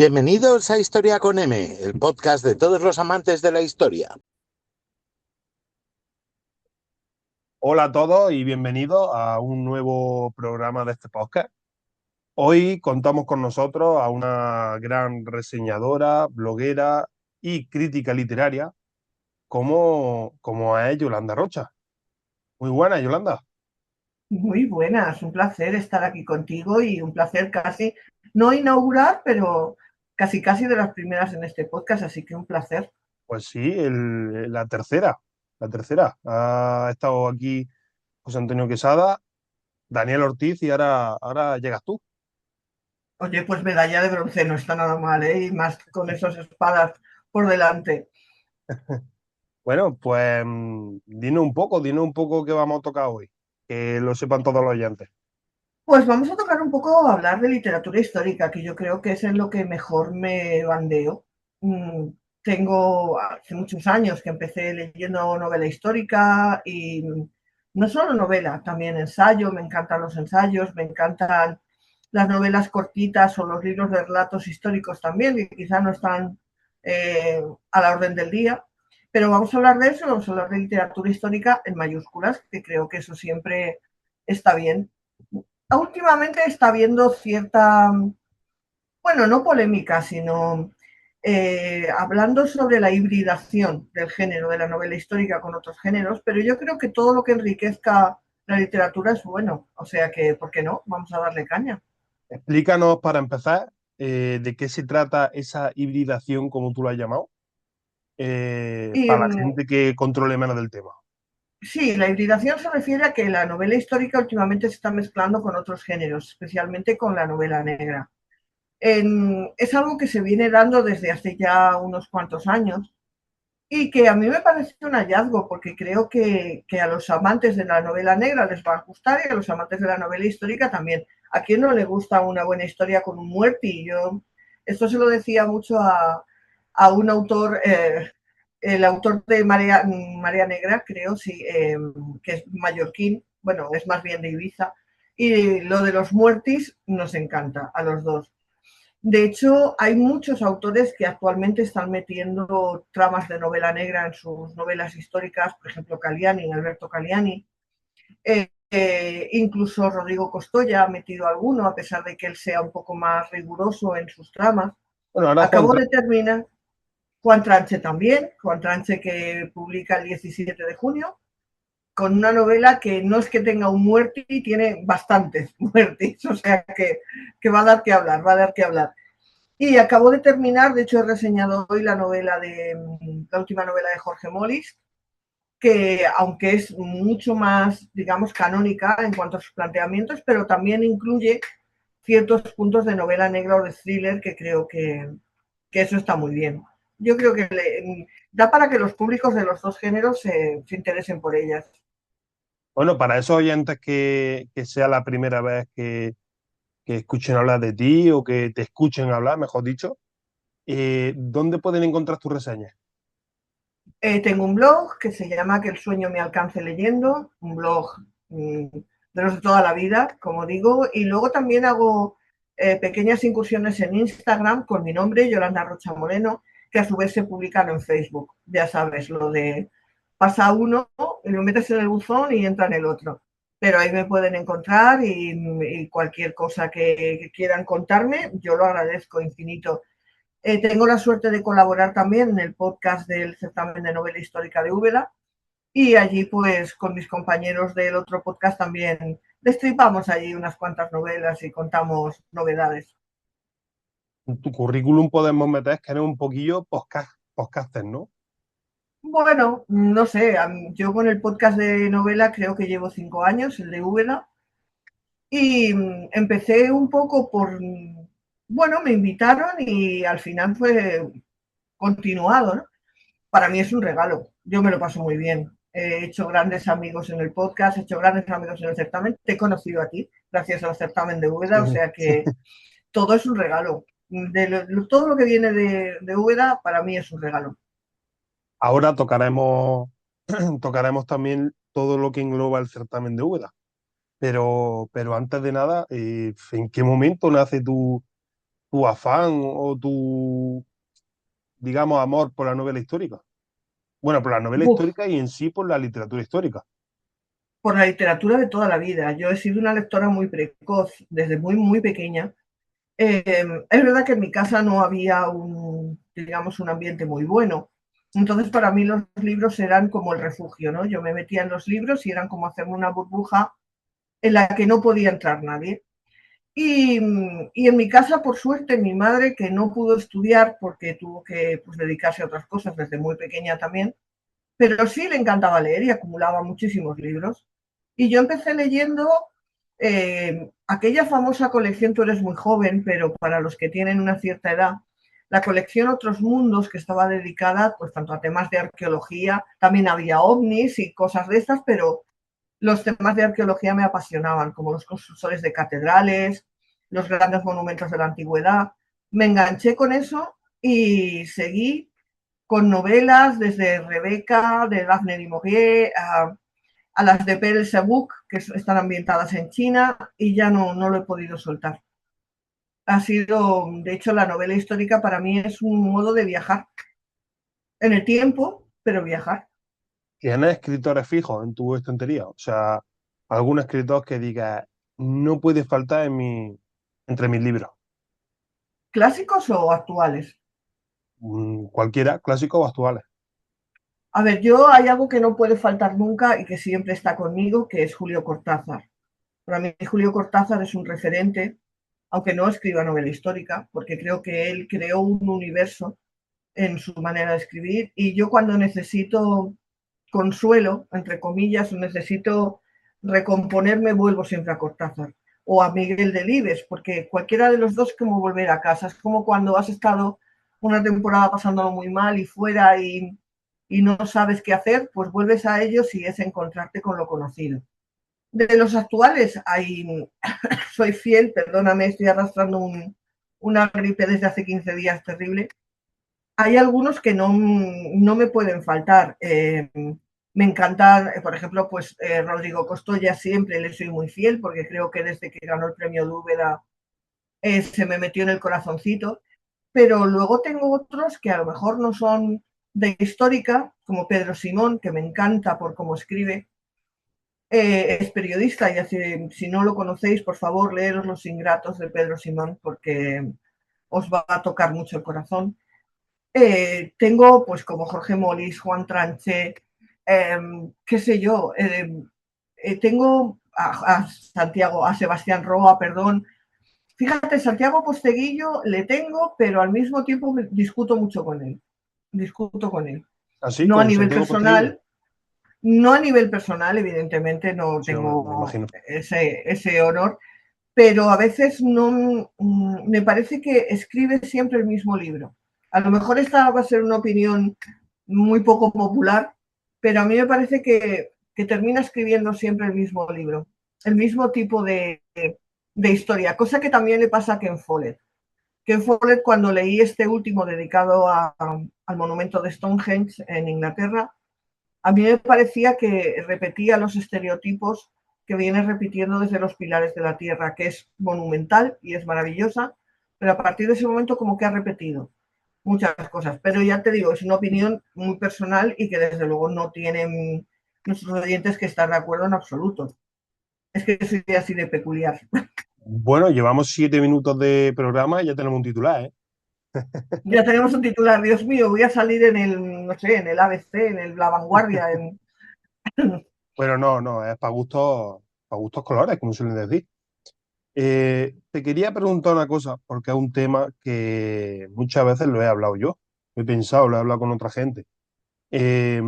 Bienvenidos a Historia con M, el podcast de todos los amantes de la historia. Hola a todos y bienvenidos a un nuevo programa de este podcast. Hoy contamos con nosotros a una gran reseñadora, bloguera y crítica literaria como es Yolanda Rocha. Muy buena, Yolanda. Muy buenas, un placer estar aquí contigo y un placer casi, no inaugurar, pero casi de las primeras en este podcast, así que un placer. Pues sí, la tercera. Ha estado aquí José Antonio Quesada, Daniel Ortiz y ahora llegas tú. Oye, pues medalla de bronce no está nada mal, ¿eh? Y más con esas espadas por delante. Bueno, pues dinos un poco qué vamos a tocar hoy, que lo sepan todos los oyentes. Pues vamos a tocar un poco, hablar de literatura histórica, que yo creo que es en lo que mejor me bandeo. Mm, Tengo hace muchos años que empecé leyendo novela histórica y no solo novela, también ensayo, me encantan los ensayos, me encantan las novelas cortitas o los libros de relatos históricos también, que quizás no están a la orden del día. Pero vamos a hablar de eso, vamos a hablar de literatura histórica en mayúsculas, que creo que eso siempre está bien. Últimamente está habiendo cierta, bueno, no polémica, sino hablando sobre la hibridación del género de la novela histórica con otros géneros, pero yo creo que todo lo que enriquezca la literatura es bueno, o sea que, ¿por qué no? Vamos a darle caña. Explícanos para empezar de qué se trata esa hibridación, como tú lo has llamado, Y para la gente que controle menos del tema. sí, la hibridación se refiere a que la novela histórica últimamente se está mezclando con otros géneros, especialmente con la novela negra. Es algo que se viene dando desde hace ya unos cuantos años y que a mí me parece un hallazgo porque creo que a los amantes de la novela negra les va a gustar y a los amantes de la novela histórica también. ¿A quién no le gusta una buena historia con un muerti? Yo esto se lo decía mucho a un autor, el autor de Marea Negra, creo, sí, que es mallorquín, bueno, es más bien de Ibiza, y lo de los muertis nos encanta a los dos. De hecho, hay muchos autores que actualmente están metiendo tramas de novela negra en sus novelas históricas, por ejemplo, Caliani, Alberto Caliani. Incluso Rodrigo Costoya ha metido alguno, a pesar de que él sea un poco más riguroso en sus tramas. Bueno, ahora Juan, Acabo de terminar Juan Tranche también, Juan Tranche que publica el 17 de junio, con una novela que no es que tenga un muerti, tiene bastantes muertis, o sea que va a dar que hablar, va a dar que hablar. Y acabo de terminar, de hecho he reseñado hoy la última novela de Jorge Molis, que aunque es mucho más, digamos, canónica en cuanto a sus planteamientos, pero también incluye ciertos puntos de novela negra o de thriller que creo que eso está muy bien. Yo creo que da para que los públicos de los dos géneros se interesen por ellas. bueno, para esos oyentes que sea la primera vez que escuchen hablar de ti o que te escuchen hablar, mejor dicho, ¿dónde pueden encontrar tus reseñas? Tengo un blog que se llama Que el sueño me alcance leyendo, un blog de los de toda la vida, como digo, y luego también hago pequeñas incursiones en Instagram con mi nombre, Yolanda Rocha Moreno, que a su vez se publican en Facebook. Ya sabes, lo de pasa uno y lo metes en el buzón y entra en el otro. Pero ahí me pueden encontrar y cualquier cosa que quieran contarme, yo lo agradezco infinito. Tengo la suerte de colaborar también en el podcast del certamen de novela histórica de Úbeda y allí pues con mis compañeros del otro podcast también destripamos allí unas cuantas novelas y contamos novedades. En tu currículum podemos meter que eres un poquillo podcaster, ¿no? Bueno, no sé, yo con el podcast de novela creo que llevo 5 años, el de Úbeda, y empecé un poco bueno, me invitaron y al final fue continuado, ¿no? Para mí es un regalo. Yo me lo paso muy bien. He hecho grandes amigos en el podcast, he hecho grandes amigos en el certamen. Te he conocido a ti gracias al certamen de Sí. Úbeda, o sea que todo es un regalo. Todo lo que viene de Úbeda para mí es un regalo. Ahora tocaremos también todo lo que engloba el certamen de Úbeda. Pero antes de nada, ¿en qué momento nace tu afán o tu, digamos, amor por la novela histórica? Bueno, por la novela Uf, histórica y en sí por la literatura histórica. por la literatura de toda la vida. Yo he sido una lectora muy precoz, desde muy, muy pequeña. Es verdad que en mi casa no había digamos, un ambiente muy bueno. Entonces, para mí los libros eran como el refugio, ¿no? Yo me metía en los libros y eran como hacerme una burbuja en la que no podía entrar nadie. Y en mi casa, por suerte, mi madre, que no pudo estudiar porque tuvo que pues, dedicarse a otras cosas desde muy pequeña también, pero sí le encantaba leer y acumulaba muchísimos libros. Y yo empecé leyendo aquella famosa colección, tú eres muy joven, pero para los que tienen una cierta edad, la colección Otros Mundos, que estaba dedicada pues tanto a temas de arqueología, también había ovnis y cosas de estas, pero los temas de arqueología me apasionaban, como los constructores de catedrales, los grandes monumentos de la antigüedad. Me enganché con eso y seguí con novelas desde Rebeca, de Daphne du Maurier, a las de Pere Sebuk, que están ambientadas en China, y ya no lo he podido soltar. Ha sido, de hecho, la novela histórica para mí es un modo de viajar en el tiempo, pero viajar. ¿Tienes escritores fijos en tu estantería? O sea, algún escritor que diga, no puede faltar entre mis libros. ¿Clásicos o actuales? Cualquiera, clásicos o actuales. A ver, yo hay algo que no puede faltar nunca y que siempre está conmigo, que es Julio Cortázar. Para mí Julio Cortázar es un referente, aunque no escriba novela histórica, porque creo que él creó un universo en su manera de escribir y yo cuando necesito consuelo, entre comillas, necesito recomponerme, vuelvo siempre a Cortázar o a Miguel Delibes, porque cualquiera de los dos es como volver a casa. Es como cuando has estado una temporada pasándolo muy mal y fuera y no sabes qué hacer, pues vuelves a ellos y es encontrarte con lo conocido. De los actuales, soy fiel, perdóname, estoy arrastrando una gripe desde hace 15 días terrible. Hay algunos que no me pueden faltar. Me encanta, por ejemplo, pues Rodrigo Costoya siempre le soy muy fiel porque creo que desde que ganó el premio Dúbeda se me metió en el corazoncito. Pero luego tengo otros que a lo mejor no son de histórica, como Pedro Simón, que me encanta por cómo escribe. Es periodista y así, si no lo conocéis, por favor, leeros Los Ingratos de Pedro Simón porque os va a tocar mucho el corazón. Tengo, pues, como Jorge Molís, Juan Tranché, qué sé yo, tengo a Santiago, a Sebastián Roa, perdón. Fíjate, Santiago Posteguillo le tengo, pero al mismo tiempo discuto mucho con él. Discuto con él. Así, No a con nivel Santiago Posteguillo. personal, no a nivel personal, evidentemente no Sí, hombre, me tengo imagino. ese honor, pero a veces no me parece que escribe siempre el mismo libro. A lo mejor esta va a ser una opinión muy poco popular, pero a mí me parece que termina escribiendo siempre el mismo libro, el mismo tipo de historia, cosa que también le pasa a Ken Follett. Ken Follett, cuando leí este último dedicado al monumento de Stonehenge en Inglaterra, a mí me parecía que repetía los estereotipos que viene repitiendo desde los pilares de la Tierra, que es monumental y es maravillosa, pero a partir de ese momento como que ha repetido muchas cosas. Pero ya te digo, es una opinión muy personal y que desde luego no tienen nuestros oyentes que estar de acuerdo en absoluto. Es que soy así de peculiar. Bueno, llevamos 7 minutos de programa y ya tenemos un titular, ¿eh? Ya tenemos un titular, Dios mío, voy a salir en el, no sé, en el ABC, La Vanguardia, en... Pero no, no, es para gustos colores, como suelen decir. Te quería preguntar una cosa, porque es un tema que muchas veces lo he hablado yo, lo he pensado, lo he hablado con otra gente. Eh,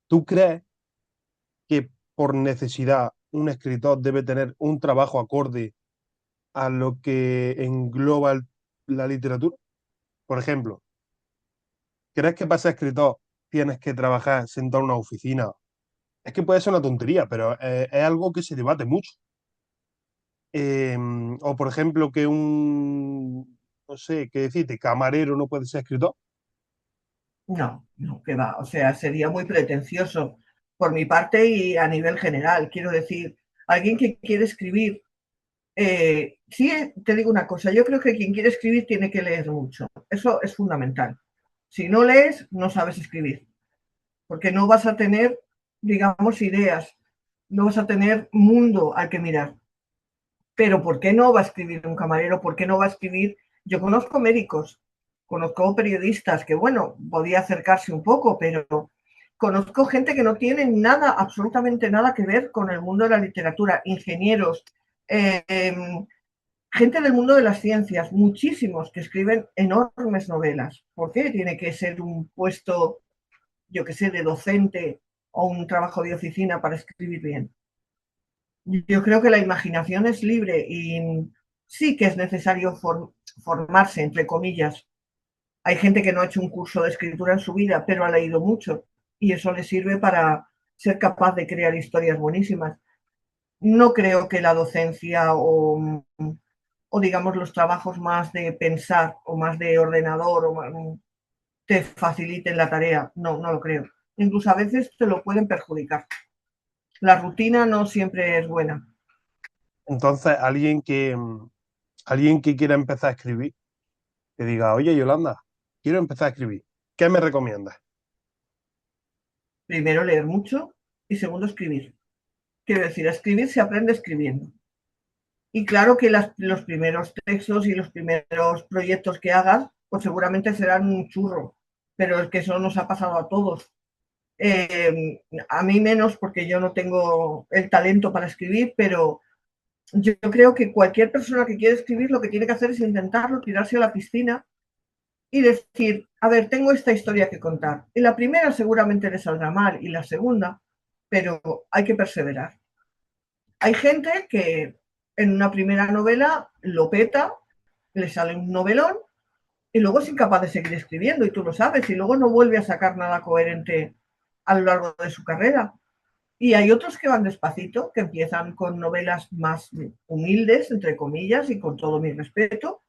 ¿Tú crees que por necesidad un escritor debe tener un trabajo acorde a lo que engloba la literatura? Por ejemplo, ¿crees que para ser escritor tienes que trabajar sentado en una oficina? Es que puede ser una tontería, pero es algo que se debate mucho. Eh, o por ejemplo, que no sé, qué decirte, camarero no puede ser escritor. No, que va. O sea, sería muy pretencioso por mi parte y a nivel general. Quiero decir, alguien que quiere escribir Sí, te digo una cosa, yo creo que quien quiere escribir tiene que leer mucho. Eso es fundamental. Si no lees, no sabes escribir, porque no vas a tener, digamos, ideas, no vas a tener mundo al que mirar. Pero ¿por qué no va a escribir un camarero? ¿Por qué no va a escribir? Yo conozco médicos, conozco periodistas que, bueno, podía acercarse un poco, pero conozco gente que no tiene nada, absolutamente nada que ver con el mundo de la literatura, ingenieros, eh, gente del mundo de las ciencias, muchísimos que escriben enormes novelas. ¿Por qué tiene que ser un puesto, yo que sé, de docente o un trabajo de oficina para escribir bien? Yo creo que la imaginación es libre y sí que es necesario formarse, entre comillas. Hay gente que no ha hecho un curso de escritura en su vida, pero ha leído mucho y eso le sirve para ser capaz de crear historias buenísimas. No creo que la docencia o digamos los trabajos más de pensar o más de ordenador te faciliten la tarea. No, no lo creo. Incluso a veces te lo pueden perjudicar. La rutina no siempre es buena. Entonces, alguien que quiera empezar a escribir, que diga, oye, Yolanda, quiero empezar a escribir, ¿qué me recomiendas? Primero, leer mucho y segundo, escribir. Quiero decir, a escribir se aprende escribiendo. Y claro que los primeros textos y los primeros proyectos que hagas, pues seguramente serán un churro, pero es que eso nos ha pasado a todos. A mí menos porque yo no tengo el talento para escribir, pero yo creo que cualquier persona que quiere escribir lo que tiene que hacer es intentarlo, tirarse a la piscina y decir, a ver, tengo esta historia que contar. Y la primera seguramente le saldrá mal y la segunda, pero hay que perseverar. Hay gente que en una primera novela lo peta, le sale un novelón y luego es incapaz de seguir escribiendo y tú lo sabes y luego no vuelve a sacar nada coherente a lo largo de su carrera. Y hay otros que van despacito, que empiezan con novelas más humildes, entre comillas, y con todo mi respeto,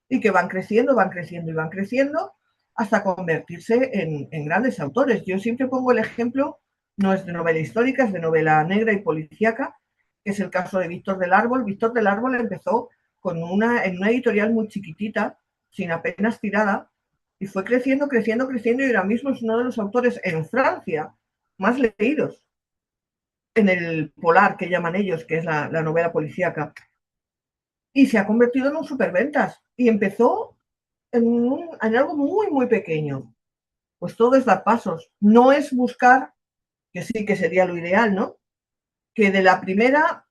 y que van creciendo, van creciendo y van creciendo hasta convertirse en grandes autores. Yo siempre pongo el ejemplo, no es de novela histórica, es de novela negra y policíaca, que es el caso de Víctor del Árbol. Víctor del Árbol empezó en una editorial muy chiquitita, sin apenas tirada, y fue creciendo, creciendo, creciendo, y ahora mismo es uno de los autores en Francia más leídos en el polar que llaman ellos, que es la novela policíaca, y se ha convertido en un superventas. Y empezó en algo muy, muy pequeño. Pues todo es dar pasos. No es buscar, que sí que sería lo ideal, ¿no? Que de la primera,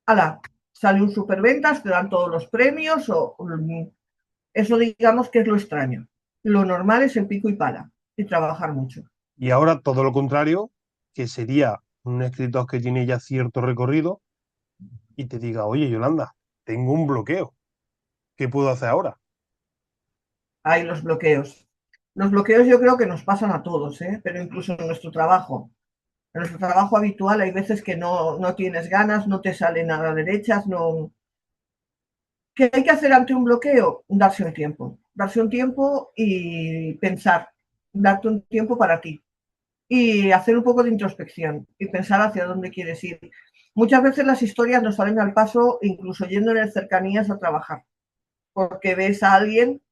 ala, sale un superventas, te dan todos los premios, eso digamos que es lo extraño. Lo normal es el pico y pala y trabajar mucho. Y ahora todo lo contrario, que sería un escritor que tiene ya cierto recorrido y te diga, oye, Yolanda, tengo un bloqueo, ¿qué puedo hacer ahora? Hay los bloqueos. Los bloqueos yo creo que nos pasan a todos, ¿eh? Pero incluso en nuestro trabajo. En nuestro trabajo habitual hay veces que no tienes ganas, no te sale nada a derechas, no. ¿Qué hay que hacer ante un bloqueo? Darse un tiempo. Darse un tiempo y pensar. Darte un tiempo para ti. Y hacer un poco de introspección y pensar hacia dónde quieres ir. Muchas veces las historias nos salen al paso, incluso yendo en cercanías a trabajar, porque ves a alguien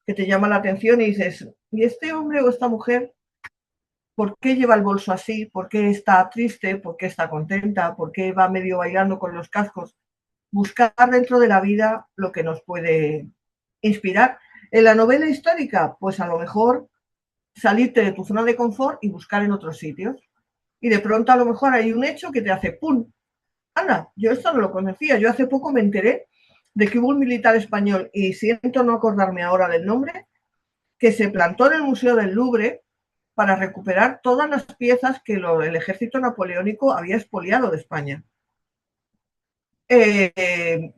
que te llama la atención y dices, ¿y este hombre o esta mujer por qué lleva el bolso así? ¿Por qué está triste? ¿Por qué está contenta? ¿Por qué va medio bailando con los cascos? Buscar dentro de la vida lo que nos puede inspirar. En la novela histórica, pues a lo mejor salirte de tu zona de confort y buscar en otros sitios. Y de pronto a lo mejor hay un hecho que te hace ¡pum! Anda, yo esto no lo conocía. Yo hace poco me enteré de que hubo un militar español, y siento no acordarme ahora del nombre, que se plantó en el Museo del Louvre para recuperar todas las piezas que el ejército napoleónico había expoliado de España.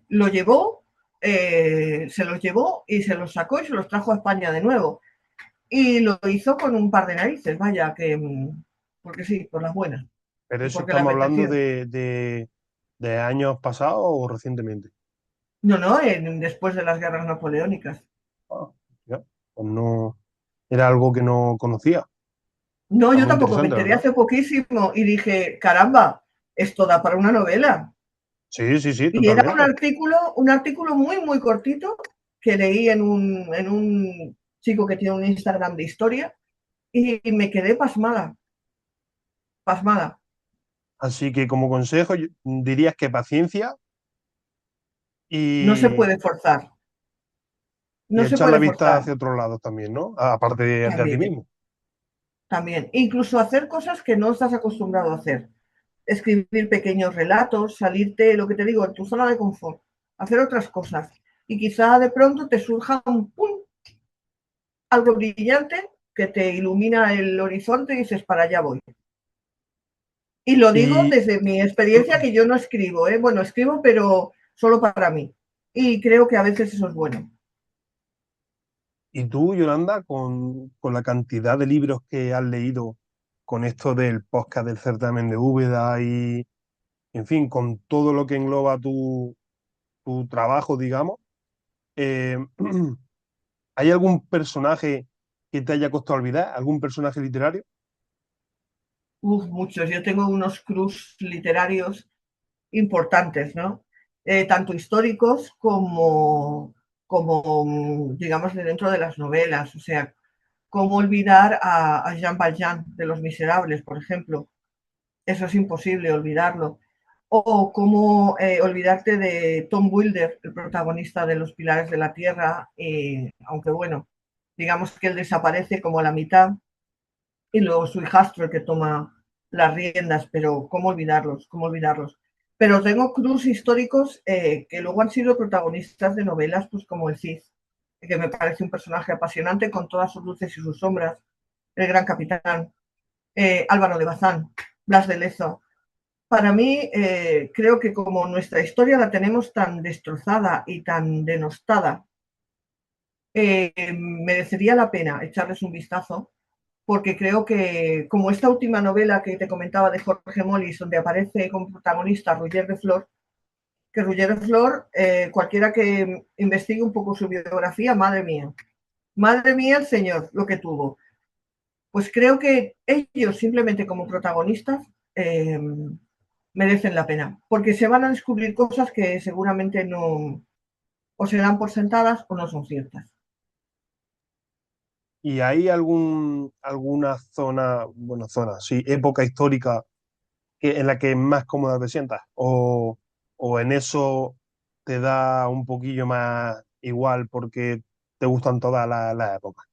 Lo llevó, se los llevó y se los sacó y se los trajo a España de nuevo. Y lo hizo con un par de narices, vaya, que porque sí, por las buenas. Pero Y eso porque le estamos hablando apeteció. de años pasados o recientemente. No, no, después de las guerras napoleónicas. Ah, ya, pues no, era algo que no conocía. No, Está yo muy tampoco, me interesante, enteré ¿verdad? hace poquísimo y dije, caramba, esto da para una novela. Sí, sí, sí, Y era totalmente. un artículo muy, muy cortito que leí en un chico que tiene un Instagram de historia y me quedé pasmada, pasmada. Así que como consejo dirías que paciencia No se y, puede forzar, y no se echar la puede vista forzar hacia otro lado también, ¿no? Aparte de a ti también, mismo. también. Incluso hacer cosas que no estás acostumbrado a hacer. Escribir pequeños relatos, salirte, lo que te digo, en tu zona de confort, hacer otras cosas. Y quizá de pronto te surja un pum, algo brillante que te ilumina el horizonte y dices, para allá voy. Y lo digo Y, desde mi experiencia, que yo no escribo, ¿eh? Bueno, escribo, pero solo para mí. Y creo que a veces eso es bueno. y tú, Yolanda, con la cantidad de libros que has leído con esto del podcast del certamen de Úbeda y, en fin, con todo lo que engloba tu trabajo, digamos, eh, ¿hay algún personaje que te haya costado olvidar? ¿Algún personaje literario? Uf, muchos. Yo tengo unos crus literarios importantes, ¿no? Tanto históricos como, digamos, de dentro de las novelas. O sea, cómo olvidar a Jean Valjean de Los Miserables, por ejemplo. Eso es imposible olvidarlo. O cómo olvidarte de Tom Wilder, el protagonista de Los Pilares de la Tierra, aunque bueno, digamos que él desaparece como a la mitad y luego su hijastro el que toma las riendas, pero ¿cómo olvidarlos? ¿Cómo olvidarlos? Pero tengo crus históricos que luego han sido protagonistas de novelas, pues como el Cid, que me parece un personaje apasionante con todas sus luces y sus sombras, el gran capitán, Álvaro de Bazán, Blas de Lezo. Para mí, creo que como nuestra historia la tenemos tan destrozada y tan denostada, merecería la pena echarles un vistazo, porque creo que, como esta última novela que te comentaba de Jorge Molis, donde aparece como protagonista Ruller de Flor, que Ruller de Flor, cualquiera que investigue un poco su biografía, madre mía el señor, lo que tuvo. Pues creo que ellos, simplemente como protagonistas, merecen la pena, porque se van a descubrir cosas que seguramente no o se dan por sentadas o no son ciertas. ¿Y hay alguna zona, bueno, zona, sí, época histórica en la que más cómoda te sientas? O en eso te da un poquillo más igual porque te gustan todas las épocas?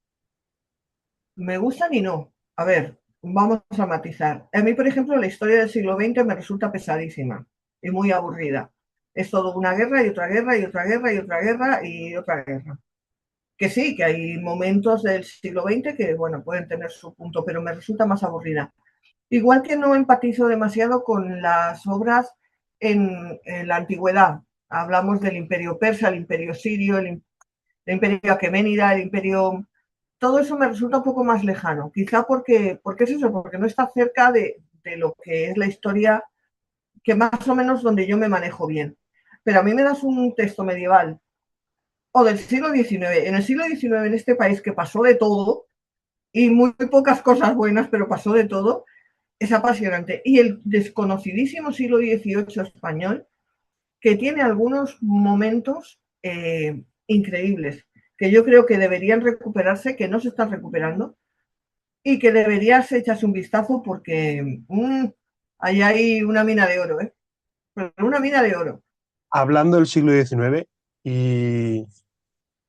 Me gustan y no. A ver, vamos a matizar. A mí, por ejemplo, la historia del siglo XX me resulta pesadísima y muy aburrida. Es todo una guerra y otra guerra y otra guerra y otra guerra y otra guerra. Que sí, que hay momentos del siglo XX que, bueno, pueden tener su punto, pero me resulta más aburrida. Igual que no empatizo demasiado con las obras en la antigüedad. Hablamos del imperio persa, el imperio sirio, el imperio aqueménida, el imperio... Todo eso me resulta un poco más lejano. Quizá porque es eso, porque no está cerca de lo que es la historia, que más o menos donde yo me manejo bien. Pero a mí me das un texto medieval o del siglo XIX. En el siglo XIX, en este país que pasó de todo, y muy pocas cosas buenas, pero pasó de todo, es apasionante. Y el desconocidísimo siglo XVIII español, que tiene algunos momentos increíbles, que yo creo que deberían recuperarse, que no se están recuperando, y que deberías echarse un vistazo porque ahí hay una mina de oro, ¿eh? Pero una mina de oro. Hablando del siglo XIX, y,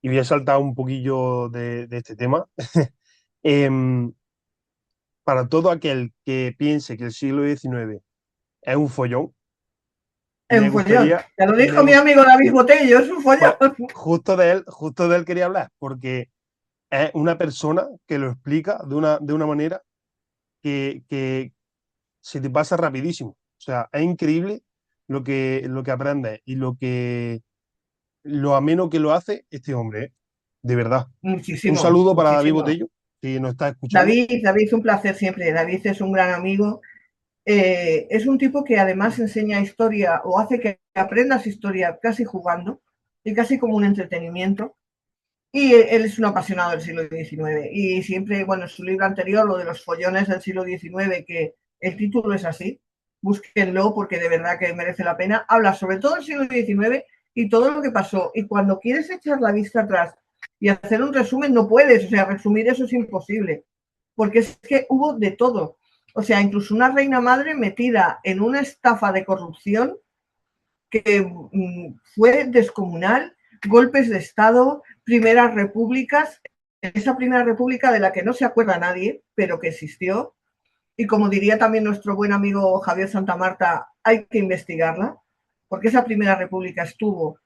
y voy a saltar un poquillo de este tema, em, para todo aquel que piense que el siglo XIX es un follón, Es me un follón. gustaría, Ya lo me dijo mi gus- amigo David Botello, es un follón. pues justo de él quería hablar, porque es una persona que lo explica de una manera que se te pasa rapidísimo. O sea, es increíble lo que aprendes y lo ameno que lo hace este hombre, ¿eh? De verdad. Un Muchísimo, saludo para David muchísimo. Botello, que nos está escuchando. David, un placer siempre. David es un gran amigo. Es un tipo que además enseña historia o hace que aprendas historia casi jugando y casi como un entretenimiento. Y él es un apasionado del siglo XIX. Y siempre, bueno, en su libro anterior, lo de los follones del siglo XIX, que el título es así, búsquenlo porque de verdad que merece la pena. Habla sobre todo el siglo XIX y todo lo que pasó. Y cuando quieres echar la vista atrás y hacer un resumen, no puedes. O sea, resumir eso es imposible. Porque es que hubo de todo. O sea, incluso una reina madre metida en una estafa de corrupción que fue descomunal, golpes de Estado, primeras repúblicas, esa primera república de la que no se acuerda nadie, pero que existió. Y como diría también nuestro buen amigo Javier Santamarta, hay que investigarla, porque esa primera república estuvo.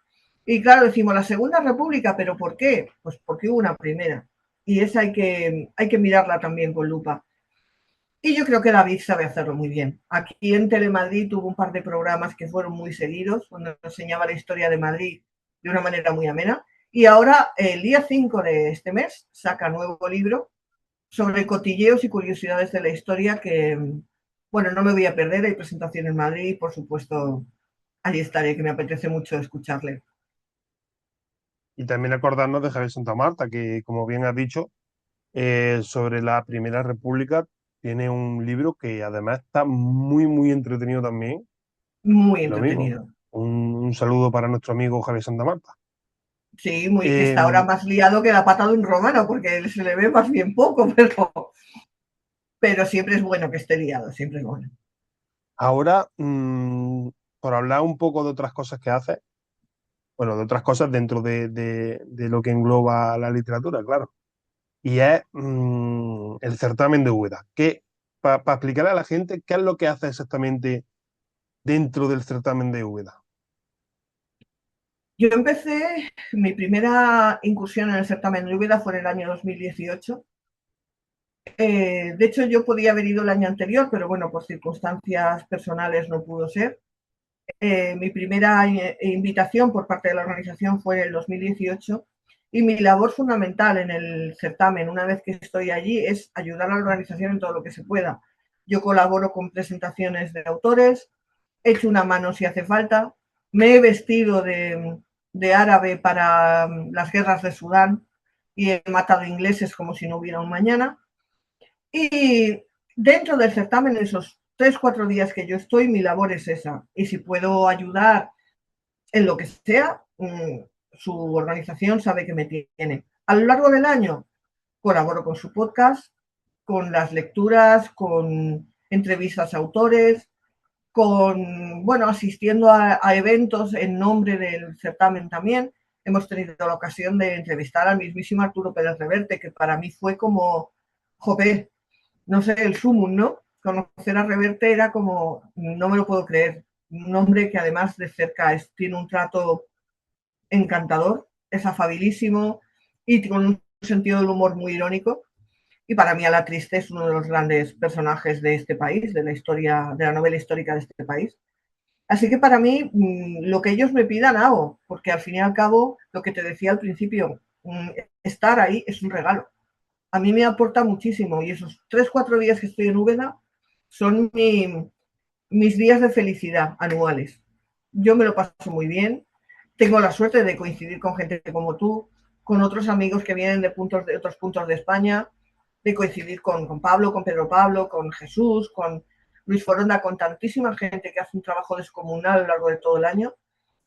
Y claro, decimos la segunda república, pero ¿por qué? Pues porque hubo una primera. Y esa hay que mirarla también con lupa. Y yo creo que David sabe hacerlo muy bien. Aquí en Telemadrid tuvo un par de programas que fueron muy seguidos, donde enseñaba la historia de Madrid de una manera muy amena. Y ahora, el día 5 de este mes, saca nuevo libro sobre cotilleos y curiosidades de la historia que, bueno, no me voy a perder. Hay presentación en Madrid y, por supuesto, allí estaré, que me apetece mucho escucharle. Y también acordarnos de Javier Santamarta, que como bien has dicho, sobre la Primera República tiene un libro que además está muy, muy entretenido también. Muy Lo mismo. entretenido. Un saludo para nuestro amigo Javier Santamarta. Sí, muy, que Eh, está ahora más liado que la pata de un romano, porque se le ve más bien poco, pero siempre es bueno que esté liado, siempre es bueno. Ahora, por hablar un poco de otras cosas que hace, bueno, de otras cosas dentro de lo que engloba la literatura, claro. Y es el certamen de Úbeda. Para explicarle a la gente qué es lo que hace exactamente dentro del certamen de Úbeda. Yo empecé, mi primera incursión en el certamen de Úbeda fue en el año 2018. De hecho, yo podía haber ido el año anterior, pero bueno, por circunstancias personales no pudo ser. Mi primera invitación por parte de la organización fue en el 2018 y mi labor fundamental en el certamen, una vez que estoy allí, es ayudar a la organización en todo lo que se pueda. Yo colaboro con presentaciones de autores, echo una mano si hace falta, me he vestido de árabe para las guerras de Sudán y he matado ingleses como si no hubiera un mañana. Y dentro del certamen, esos 3 o 4 días que yo estoy, mi labor es esa. Y si puedo ayudar en lo que sea, su organización sabe que me tiene. A lo largo del año colaboro con su podcast, con las lecturas, con entrevistas a autores, con, bueno, asistiendo a eventos en nombre del certamen también. Hemos tenido la ocasión de entrevistar al mismísimo Arturo Pérez Reverte, que para mí fue como, joder, no sé, el sumum, ¿no? Conocer a Reverte era como, no me lo puedo creer. Un hombre que además de cerca tiene un trato encantador, es afabilísimo y con un sentido del humor muy irónico. Y para mí Ala Triste es uno de los grandes personajes de este país, de la historia, de la novela histórica de este país. Así que para mí, lo que ellos me pidan hago, porque al fin y al cabo, lo que te decía al principio, estar ahí es un regalo. A mí me aporta muchísimo y esos 3 o 4 días que estoy en Úbeda son mis días de felicidad anuales. Yo me lo paso muy bien, tengo la suerte de coincidir con gente como tú, con otros amigos que vienen de otros puntos de España, de coincidir con Pablo, con Pedro Pablo, con Jesús, con Luis Foronda, con tantísima gente que hace un trabajo descomunal a lo largo de todo el año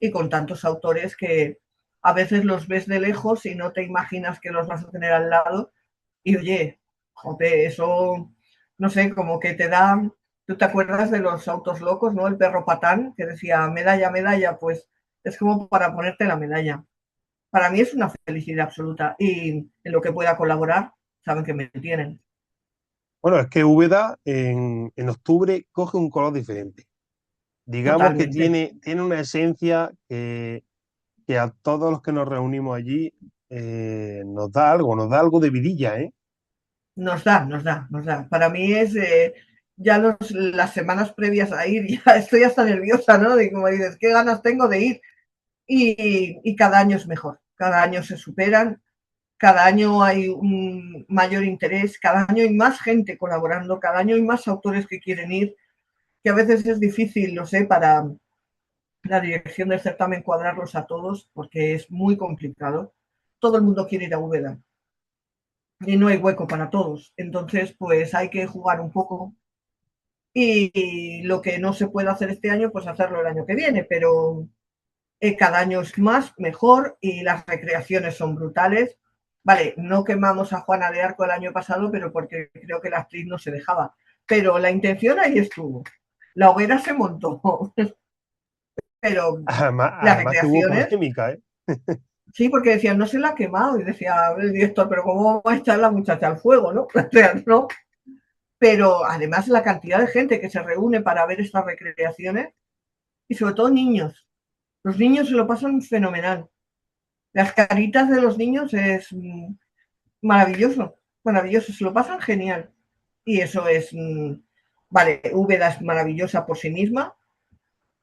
y con tantos autores que a veces los ves de lejos y no te imaginas que los vas a tener al lado. Y oye, joder, eso, no sé, como que te da. ¿Tú te acuerdas de los autos locos, no? El perro Patán, que decía medalla, medalla, pues es como para ponerte la medalla. Para mí es una felicidad absoluta y en lo que pueda colaborar, saben que me tienen. Bueno, es que Úbeda en octubre coge un color diferente. Digamos que Totalmente. tiene una esencia que a todos los que nos reunimos allí nos da algo de vidilla, ¿eh? Nos da, nos da, nos da. Para mí es ya las semanas previas a ir, ya estoy hasta nerviosa, ¿no? De como dices, qué ganas tengo de ir. Y cada año es mejor, cada año se superan, cada año hay un mayor interés, cada año hay más gente colaborando, cada año hay más autores que quieren ir, que a veces es difícil, lo sé, para la dirección del certamen cuadrarlos a todos, porque es muy complicado. Todo el mundo quiere ir a Úbeda y no hay hueco para todos. Entonces, pues hay que jugar un poco y lo que no se puede hacer este año, pues hacerlo el año que viene, pero cada año es más, mejor y las recreaciones son brutales. Vale, no quemamos a Juana de Arco el año pasado, pero porque creo que la actriz no se dejaba. Pero la intención ahí estuvo. La hoguera se montó, pero las Además que hubo recreaciones, polémica, ¿eh? sí, porque decían, no se la ha quemado. Y decía el director, pero ¿cómo va a echar la muchacha al fuego, no? O sea, no. Pero además la cantidad de gente que se reúne para ver estas recreaciones, y sobre todo niños. Los niños se lo pasan fenomenal. Las caritas de los niños es maravilloso, maravilloso, se lo pasan genial. Y eso es, vale, Úbeda es maravillosa por sí misma,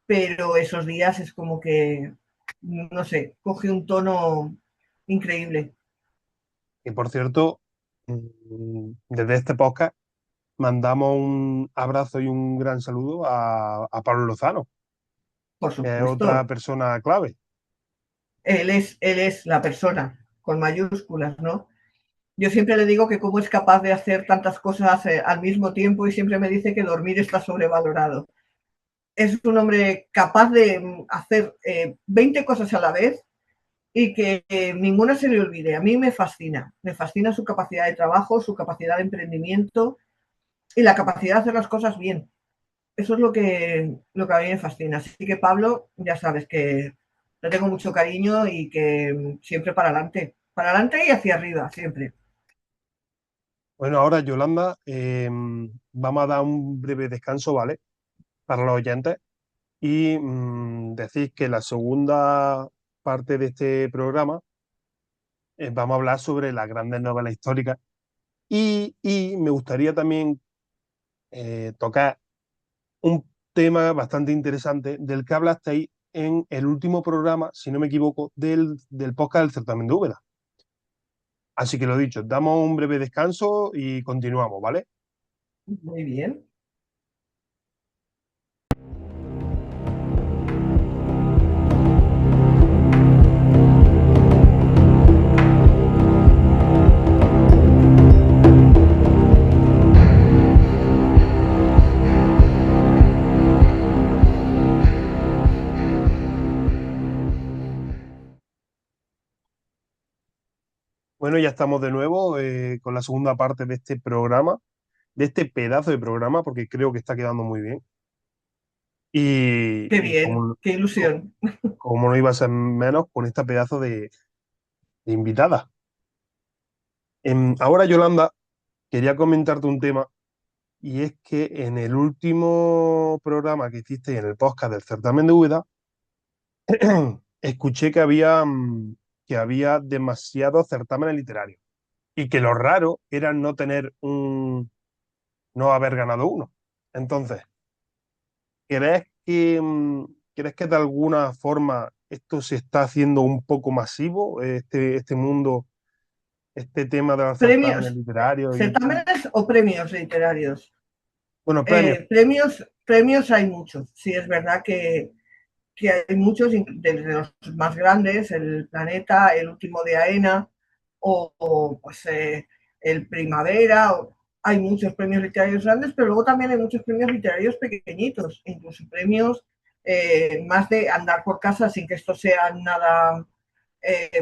pero esos días es como que, no sé, coge un tono increíble. Y por cierto, desde este podcast mandamos un abrazo y un gran saludo a Pablo Lozano, Por que es otra supuesto, persona clave. él es la persona, con mayúsculas, ¿no? Yo siempre le digo que cómo es capaz de hacer tantas cosas al mismo tiempo y siempre me dice que dormir está sobrevalorado. Es un hombre capaz de hacer 20 cosas a la vez y que ninguna se le olvide. A mí me fascina su capacidad de trabajo, su capacidad de emprendimiento y la capacidad de hacer las cosas bien. Eso es lo que a mí me fascina. Así que Pablo, ya sabes que le tengo mucho cariño y que siempre para adelante y hacia arriba, siempre. Bueno, ahora Yolanda, vamos a dar un breve descanso, ¿vale? Para los oyentes y decir que la segunda parte de este programa vamos a hablar sobre las grandes novelas históricas y me gustaría también tocar un tema bastante interesante del que hablasteis en el último programa, si no me equivoco, del podcast del certamen de Úbeda. Así que lo dicho, damos un breve descanso y continuamos, ¿vale? Muy bien. Bueno, ya estamos de nuevo con la segunda parte de este programa, de este pedazo de programa, porque creo que está quedando muy bien. Qué Y bien, qué co- ilusión. como no iba a ser menos con esta pedazo de invitada. Ahora, Yolanda, quería comentarte un tema, y es que en el último programa que hiciste en el podcast del certamen de Úbeda, escuché que había demasiados certámenes literarios y que lo raro era no tener no haber ganado uno. Entonces, ¿crees crees que de alguna forma esto se está haciendo un poco masivo, este mundo, este tema de los Premios, certámenes literarios certámenes o premios literarios. bueno, premios? Premios hay muchos. Sí, es verdad que hay muchos, desde los más grandes, el Planeta, el último de AENA, pues el Primavera. Hay muchos premios literarios grandes, pero luego también hay muchos premios literarios pequeñitos, incluso premios más de andar por casa sin que esto sea nada,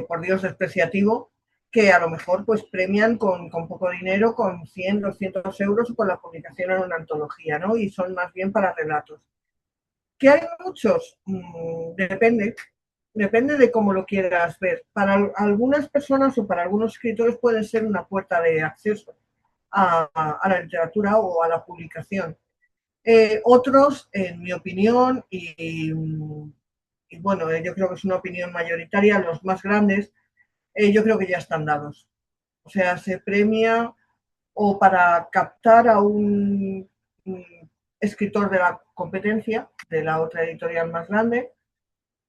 por Dios, despreciativo, que a lo mejor pues premian con poco dinero, con 100, 200 euros o con la publicación en una antología, ¿no? Y son más bien para relatos. ¿Que hay muchos? Depende de cómo lo quieras ver. Para algunas personas o para algunos escritores puede ser una puerta de acceso a la literatura o a la publicación. Otros, en mi opinión, y bueno, yo creo que es una opinión mayoritaria, los más grandes, yo creo que ya están dados. O sea, se premia o para captar a un escritor de la competencia, de la otra editorial más grande,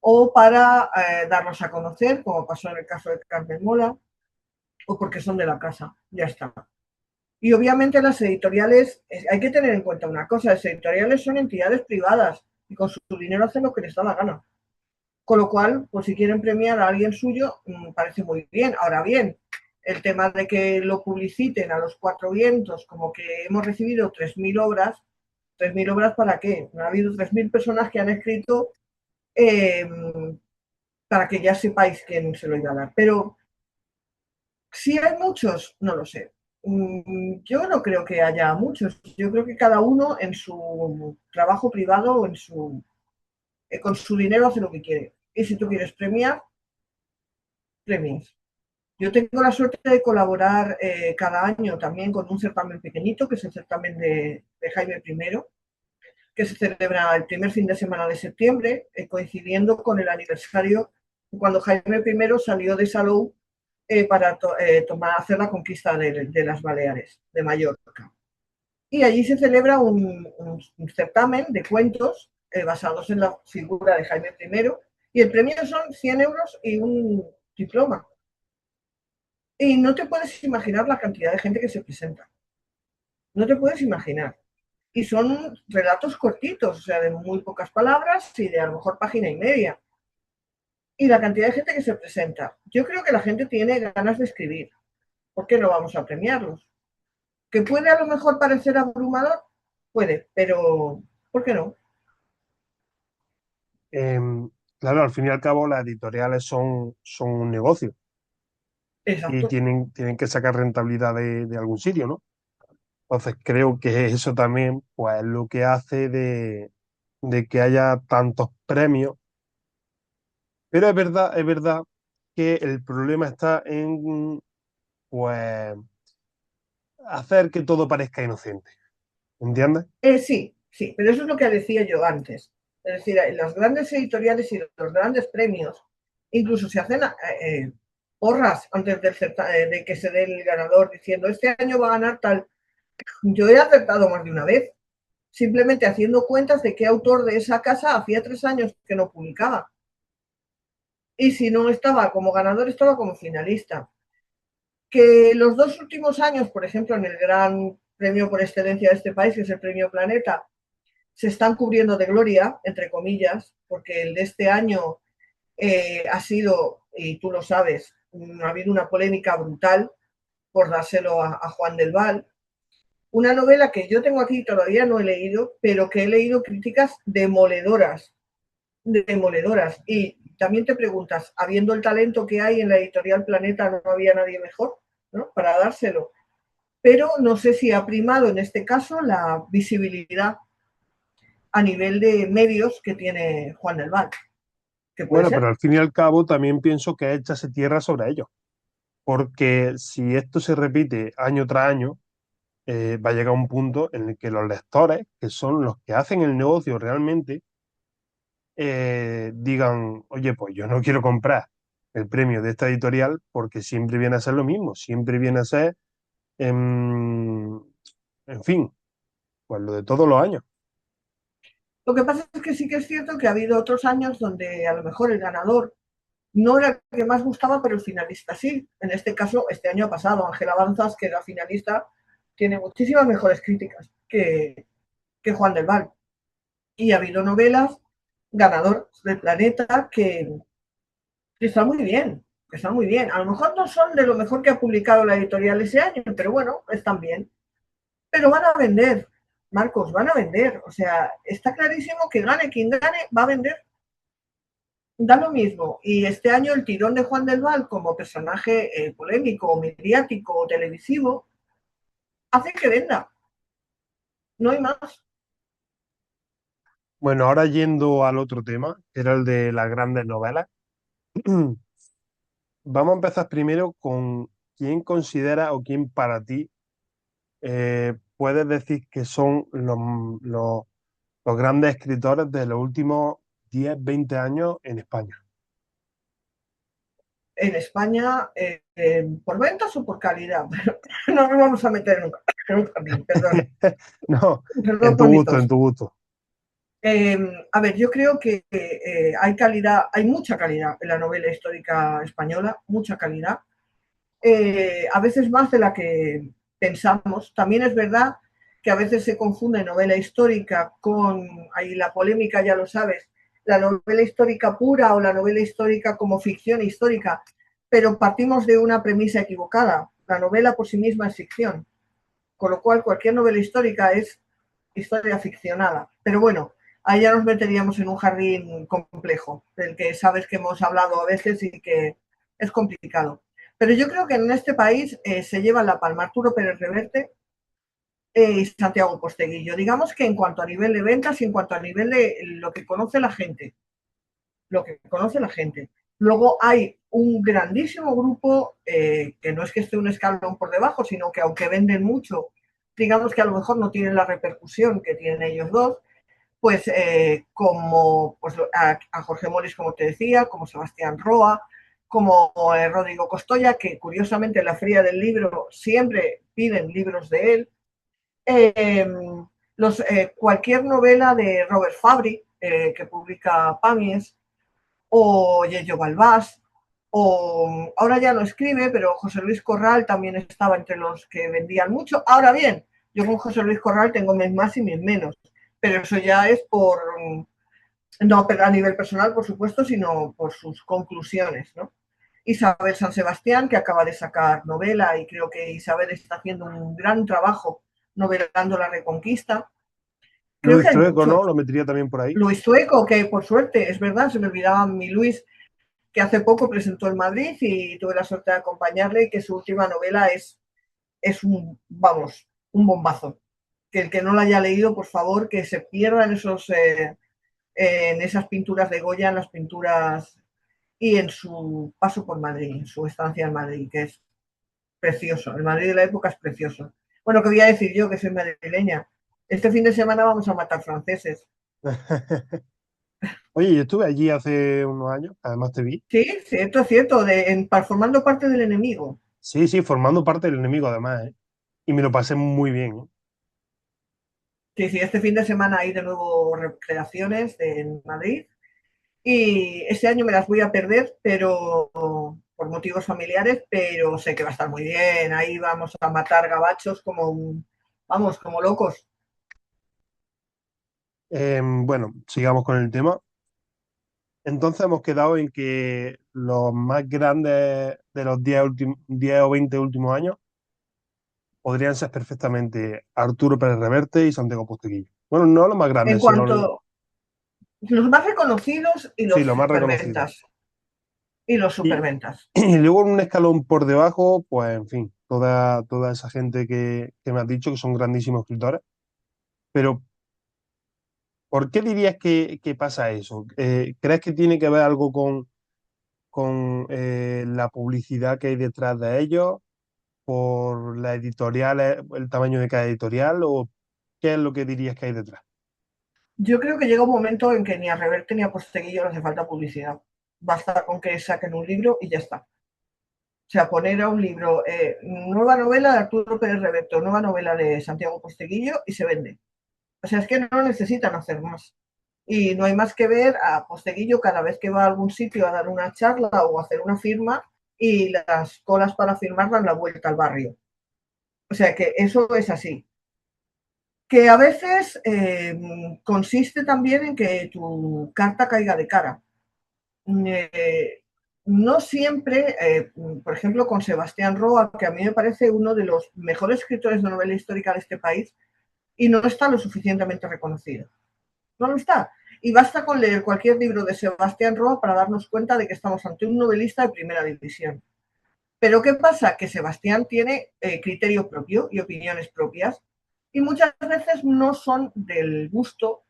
o para darlos a conocer, como pasó en el caso de Carmen Mola, o porque son de la casa, ya está. Y obviamente las editoriales, hay que tener en cuenta una cosa, las editoriales son entidades privadas y con su dinero hacen lo que les da la gana. Con lo cual, pues si quieren premiar a alguien suyo, parece muy bien. Ahora bien, el tema de que lo publiciten a los cuatro vientos, como que hemos recibido 3.000 obras, 3.000 obras, ¿para qué? Ha habido 3.000 personas que han escrito eh, para que ya sepáis quién se lo iba a dar. Pero si hay muchos, no lo sé. Yo no creo que haya muchos. Yo creo que cada uno en su trabajo privado o con su dinero hace lo que quiere. Y si tú quieres premiar, premias. Yo tengo la suerte de colaborar cada año también con un certamen pequeñito, que es el certamen de Jaime I, que se celebra el primer fin de semana de septiembre, coincidiendo con el aniversario cuando Jaime I salió de Salou para hacer la conquista de las Baleares, de Mallorca. Y allí se celebra un certamen de cuentos basados en la figura de Jaime I, y el premio son 100 euros y un diploma. Y no te puedes imaginar la cantidad de gente que se presenta. No te puedes imaginar. Y son relatos cortitos, o sea, de muy pocas palabras y de a lo mejor página y media. Y la cantidad de gente que se presenta. Yo creo que la gente tiene ganas de escribir. ¿Por qué no vamos a premiarlos? ¿Que puede a lo mejor parecer abrumador? Puede, pero ¿por qué no? Claro, al fin y al cabo las editoriales son un negocio y Exacto. tienen que sacar rentabilidad de algún sitio, ¿no? Entonces creo que eso también, pues, es lo que hace de que haya tantos premios. Pero es verdad que el problema está en, pues, hacer que todo parezca inocente. ¿Entiendes? Sí, sí, pero eso es lo que decía yo antes. Es decir, en las grandes editoriales y los grandes premios, incluso se hacen porras antes de que se dé el ganador, diciendo, este año va a ganar tal. Yo he acertado más de una vez, simplemente haciendo cuentas de qué autor de esa casa hacía 3 años que no publicaba. Y si no estaba como ganador, estaba como finalista. Que los 2 últimos años, por ejemplo, en el gran premio por excelencia de este país, que es el Premio Planeta, se están cubriendo de gloria, entre comillas, porque el de este año ha sido, y tú lo sabes, ha habido una polémica brutal por dárselo a Juan del Val. Una novela que yo tengo aquí, todavía no he leído, pero que he leído críticas demoledoras, demoledoras. Y también te preguntas, habiendo el talento que hay en la editorial Planeta, ¿no había nadie mejor, ¿no?, para dárselo? Pero no sé si ha primado en este caso la visibilidad a nivel de medios que tiene Juan del Val, que puede Bueno, pero ser. al fin y al cabo también pienso que echarse tierra sobre ellos. Porque si esto se repite año tras año, va a llegar un punto en el que los lectores, que son los que hacen el negocio realmente, digan, oye, pues yo no quiero comprar el premio de esta editorial porque siempre viene a ser lo mismo, siempre viene a ser, en fin, pues lo de todos los años. Lo que pasa es que sí que es cierto que ha habido otros años donde a lo mejor el ganador no era el que más gustaba, pero el finalista sí. En este caso, este año ha pasado, Ángela Avanzas, que era finalista, tiene muchísimas mejores críticas que Juan del Val. Y ha habido novelas ganador del Planeta que están muy bien, que están muy bien. A lo mejor no son de lo mejor que ha publicado la editorial ese año, pero bueno, están bien. Pero van a vender, Marcos, van a vender. O sea, está clarísimo que gane quien gane, va a vender. Da lo mismo. Y este año el tirón de Juan del Val como personaje polémico, mediático o televisivo hace que venda. No hay más. Bueno, ahora yendo al otro tema, que era el de las grandes novelas, vamos a empezar primero con quién considera o quién para ti puedes decir que son los grandes escritores de los últimos 10 20 años en España. En España, por ventas o por calidad. No nos vamos a meter en un jardín, perdón. No, en Perdón tu por mi gusto, tos. en tu gusto. A ver, yo creo que hay calidad, hay mucha calidad en la novela histórica española, mucha calidad. A veces más de la que pensamos. También es verdad que a veces se confunde novela histórica con, ahí la polémica ya lo sabes, la novela histórica pura o la novela histórica como ficción histórica, pero partimos de una premisa equivocada. La novela por sí misma es ficción, con lo cual cualquier novela histórica es historia ficcionada. Pero bueno, ahí ya nos meteríamos en un jardín complejo, del que sabes que hemos hablado a veces y que es complicado. Pero yo creo que en este país se lleva la palma Arturo Pérez Reverte y Santiago Posteguillo. Digamos que en cuanto a nivel de ventas y en cuanto a nivel de lo que conoce la gente, lo que conoce la gente. Luego hay un grandísimo grupo que no es que esté un escalón por debajo, sino que aunque venden mucho, digamos que a lo mejor no tienen la repercusión que tienen ellos dos, pues como pues, a Jorge Moris, como te decía, como Sebastián Roa, como Rodrigo Costoya, que curiosamente en la Feria del Libro siempre piden libros de él. Eh, cualquier novela de Robert Fabry, que publica Pamies, o Yello Balbás, o ahora ya no escribe, pero José Luis Corral también estaba entre los que vendían mucho. Ahora bien, yo con José Luis Corral tengo mis más y mis menos, pero eso ya es por, no a nivel personal, por supuesto, sino por sus conclusiones, ¿no? Isabel San Sebastián, que acaba de sacar novela, y creo que Isabel está haciendo un gran trabajo novelando La Reconquista. Creo Luis que hay Trueco, muchos. ¿no? Lo metería también por ahí. Luis Tueco, que por suerte, es verdad, se me olvidaba mi Luis, que hace poco presentó en Madrid y tuve la suerte de acompañarle, y que su última novela es un, vamos, un bombazo. Que el que no la haya leído, por favor, que se pierda en esas pinturas de Goya, en las pinturas y en su paso por Madrid, en su estancia en Madrid, que es precioso. El Madrid de la época es precioso. Bueno, ¿qué voy a decir yo, que soy madrileña? Este fin de semana vamos a matar franceses. Oye, yo estuve allí hace unos años, además te vi. Sí, cierto, cierto, formando parte del enemigo. Sí, sí, formando parte del enemigo además, ¿eh? Y me lo pasé muy bien, ¿eh? Sí, sí, este fin de semana hay de nuevo recreaciones en Madrid y este año me las voy a perder, pero por motivos familiares, pero sé que va a estar muy bien. Ahí vamos a matar gabachos vamos, como locos. Bueno, sigamos con el tema. Entonces hemos quedado en que los más grandes de los 10 o 20 últimos años podrían ser perfectamente Arturo Pérez Reverte y Santiago Posteguillo. Bueno, no los más En grandes, sino cuanto los más reconocidos y sí, los los más reconocidos. superventas. Y los Y, superventas. y luego en un escalón por debajo, pues en fin, toda esa gente que me has dicho que son grandísimos escritores. Pero, ¿por qué dirías que pasa eso? ¿Crees que tiene que ver algo con la publicidad que hay detrás de ellos? ¿Por la editorial, el tamaño de cada editorial? ¿O qué es lo que dirías que hay detrás? Yo creo que llega un momento en que ni a Reverte ni a Posteguillo no hace falta publicidad. Basta con que saquen un libro y ya está. O sea, poner a un libro, nueva novela de Arturo Pérez Reverte, nueva novela de Santiago Posteguillo, y se vende. O sea, es que no necesitan hacer más. Y no hay más que ver a Posteguillo cada vez que va a algún sitio a dar una charla o a hacer una firma, y las colas para firmar dan la vuelta al barrio. O sea, que eso es así. Que a veces consiste también en que tu carta caiga de cara. Eh, no siempre, por ejemplo, con Sebastián Roa, que a mí me parece uno de los mejores escritores de novela histórica de este país, y no está lo suficientemente reconocido. No lo está. Y basta con leer cualquier libro de Sebastián Roa para darnos cuenta de que estamos ante un novelista de primera división. Pero ¿qué pasa? Que Sebastián tiene criterio propio y opiniones propias, y muchas veces no son del gusto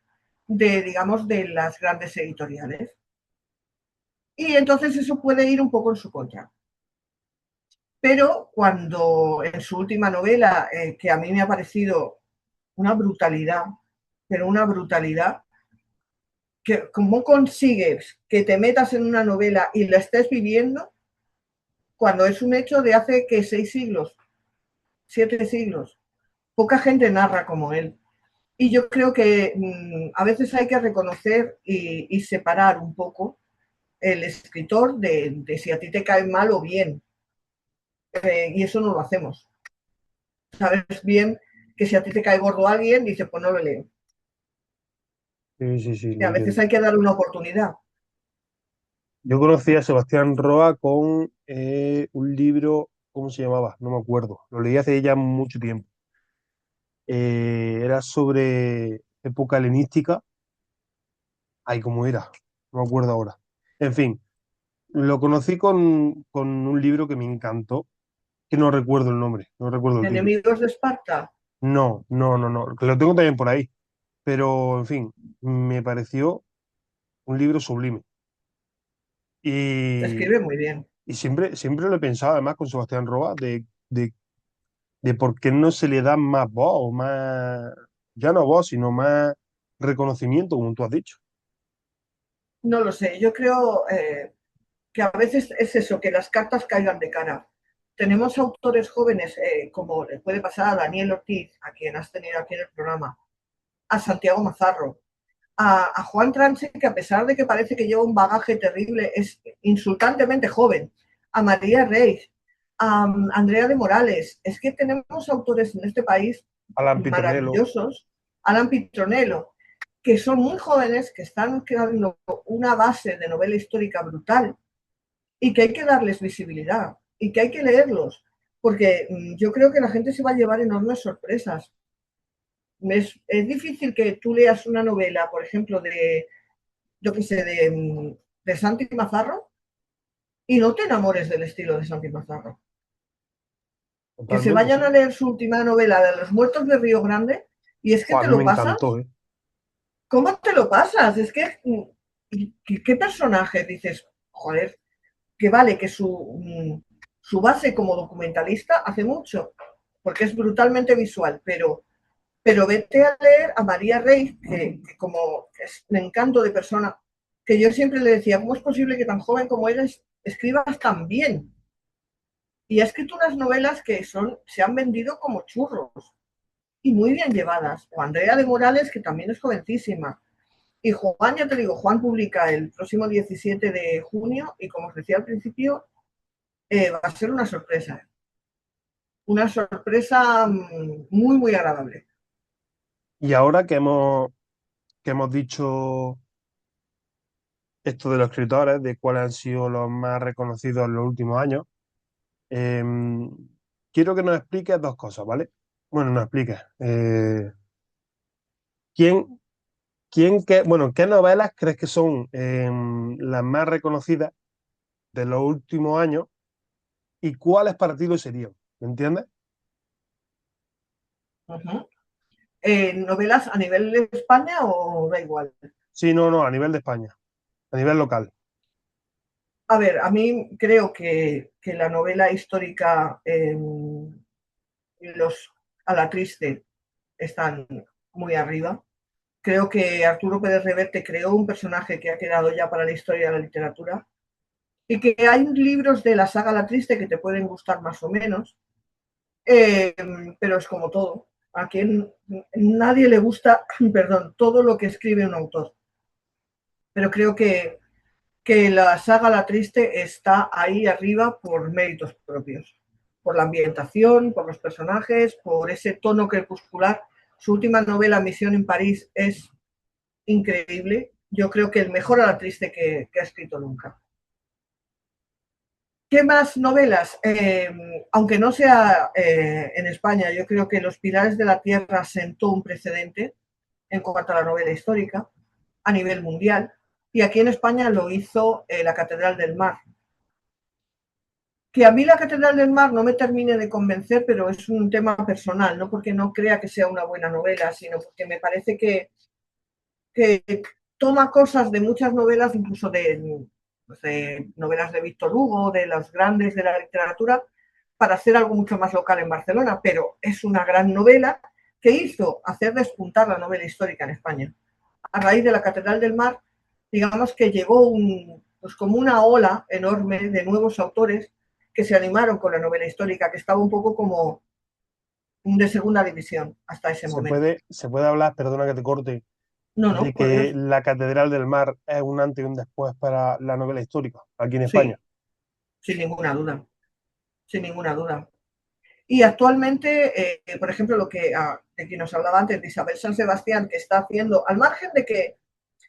de, digamos, de las grandes editoriales. Y entonces eso puede ir un poco en su contra. Pero cuando en su última novela, que a mí me ha parecido una brutalidad, pero una brutalidad, que cómo consigues que te metas en una novela y la estés viviendo cuando es un hecho de hace que 6 siglos, 7 siglos. Poca gente narra como él. Y yo creo que a veces hay que reconocer y separar un poco el escritor de si a ti te cae mal o bien. Y eso no lo hacemos. Sabes bien que si a ti te cae gordo alguien, dices, pues no lo leo. Sí, sí, sí, Y lo a veces entiendo. hay que darle una oportunidad. Yo conocí a Sebastián Roa con un libro, ¿cómo se llamaba? No me acuerdo. Lo leí hace ya mucho tiempo. Era sobre época helenística. Ay, ¿cómo era? No me acuerdo ahora. En fin, lo conocí con un libro que me encantó, que no recuerdo el nombre, no recuerdo el título. Enemigos de Esparta. No, no, no, no, que lo tengo también por ahí. Pero, en fin, me pareció un libro sublime. Y, Escribe muy bien. y siempre lo he pensado, además, con Sebastián Roa, de por qué no se le da más voz o más, ya no voz, sino más reconocimiento, como tú has dicho. No lo sé, yo creo que a veces es eso, que las cartas caigan de cara. Tenemos autores jóvenes, como le puede pasar a Daniel Ortiz, a quien has tenido aquí en el programa, a Santiago Mazarro, a Juan Tranche, que a pesar de que parece que lleva un bagaje terrible, es insultantemente joven, a María Reis, a Andrea de Morales. Es que tenemos autores en este país Alan Pitronelo, maravillosos, Alan Pitronelo, que son muy jóvenes, que están creando una base de novela histórica brutal y que hay que darles visibilidad y que hay que leerlos, porque yo creo que la gente se va a llevar enormes sorpresas. Es difícil que tú leas una novela, por ejemplo, yo qué sé, de Santi Mazarro y no te enamores del estilo de Santi Mazarro. Que se totalmente, vayan sí. a leer su última novela de Los Muertos de Río Grande y es que Pues a te mí me lo encantó, pasas. ¿eh? ¿Cómo te lo pasas? Es que, ¿qué personaje dices? Joder, que vale, que su base como documentalista hace mucho, porque es brutalmente visual, pero vete a leer a María Rey, que como es un encanto de persona, que yo siempre le decía, ¿cómo es posible que tan joven como eres escribas tan bien? Y ha escrito unas novelas que se han vendido como churros y muy bien llevadas. O Andrea de Morales, que también es jovencísima. Y Juan, ya te digo, Juan publica el próximo 17 de junio y como os decía al principio, va a ser una sorpresa. Una sorpresa muy, muy agradable. Y ahora que hemos dicho esto de los escritores, de cuáles han sido los más reconocidos en los últimos años, eh, quiero que nos expliques dos cosas, ¿vale? Bueno, nos expliques. ¿Quién, bueno, qué novelas crees que son las más reconocidas de los últimos años y cuáles para ti lo serían? ¿Me entiendes? Uh -huh. ¿Novelas a nivel de España o da igual? Sí, no, no, a nivel de España, a nivel local. A ver, a mí creo que la novela histórica, los a la triste, están muy arriba. Creo que Arturo Pérez Reverte creó un personaje que ha quedado ya para la historia de la literatura y que hay libros de la saga La Triste que te pueden gustar más o menos, eh, pero es como todo. A quien nadie le gusta, perdón, todo lo que escribe un autor. Pero creo que la saga La Triste está ahí arriba por méritos propios, por la ambientación, por los personajes, por ese tono crepuscular. Su última novela, Misión en París, es increíble. Yo creo que el mejor a La Triste que ha escrito nunca. ¿Qué más novelas? Aunque no sea en España, yo creo que Los Pilares de la Tierra sentó un precedente en cuanto a la novela histórica a nivel mundial. Y aquí en España lo hizo La Catedral del Mar. Que a mí La Catedral del Mar no me termine de convencer, pero es un tema personal, no porque no crea que sea una buena novela, sino porque me parece que toma cosas de muchas novelas, incluso de novelas de Víctor Hugo, de los grandes de la literatura, para hacer algo mucho más local en Barcelona, pero es una gran novela que hizo hacer despuntar la novela histórica en España. A raíz de La Catedral del Mar, digamos que llegó pues como una ola enorme de nuevos autores que se animaron con la novela histórica, que estaba un poco como de segunda división hasta ese momento. Se puede hablar, perdona que te corte, No, no, de por que Dios. la Catedral del Mar es un antes y un después para la novela histórica aquí en España. Sí, sin ninguna duda, sin ninguna duda. Y actualmente, por ejemplo, de quien nos hablaba antes, de Isabel San Sebastián, que está haciendo, al margen de que